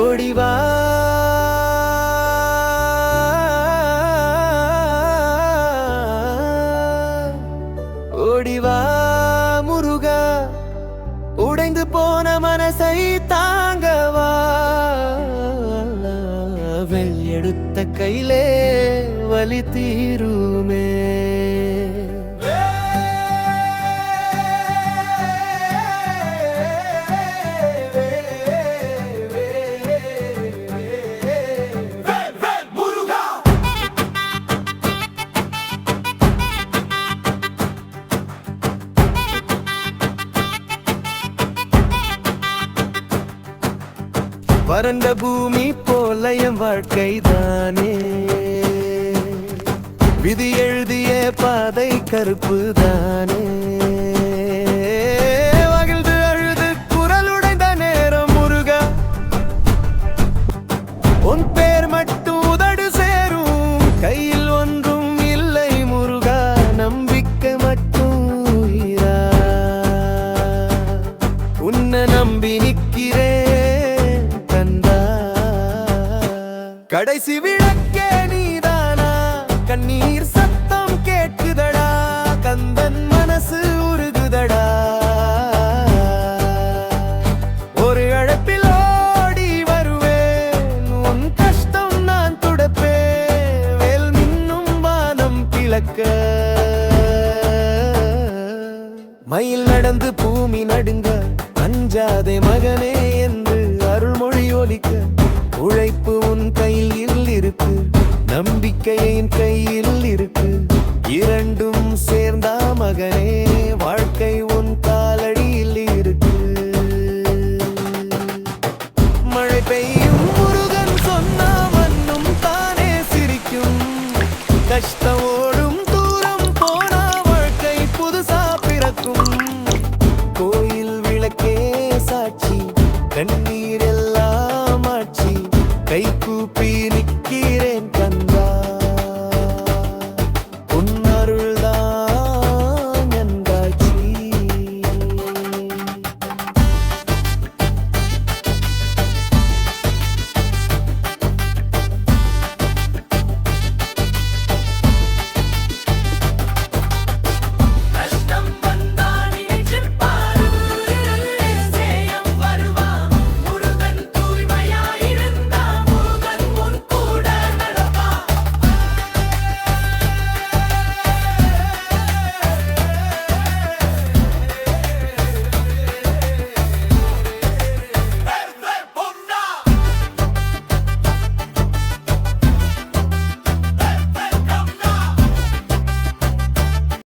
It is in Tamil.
ஓடிவா ஓடிவா முருகா, உடைந்து போன மனசை தாங்கவா, எடுத்த கையிலே வலி தீருமே. வறண்ட பூமி போல என் வாழ்க்கைதானே, விதி எழுதிய பாதை கருப்பு தானே. மகிழ்ந்து அழுது குரல் உடைந்த நேரம் முருகா, உன் பேர் மட்டும் உதடு சேரும், கையில் ஒன்றும் இல்லை முருகா, நம்பிக்கை மட்டும் உயிரா. உன்னை நம்பி நிற்கிறேன் கடைசி விளக்கே நீதானா, கண்ணீர் சத்தம் கேட்குதடா, கந்தன் மனசு உருகுதடா. ஒரு அழைப்பில் ஓடி வருவேன், உன் கஷ்டம் நான் துடைப்பேன், வேல் மின்னும் வானம் கிழக்க. மயில் நடந்து பூமி நடுங்க, அஞ்சாதே மகனே என்று அருள்மொழி ஒலிக்க. உழைப்பு உன் கையில் இருக்கு, நம்பிக்கை என் கையில் இருக்கு, இரண்டும் சேர்ந்தா மகனே வாழ்க்கை உன் காலடியில் இருக்கு. மழை பெய்யும் முருகன் சொன்னா மண்ணும் தானே சிரிக்கும், கஷ்டம் ஓடும் தூரம் போனா வாழ்க்கை புதுசா பிறக்கும். கோயில் விளக்கே சாட்சி, கண்ணி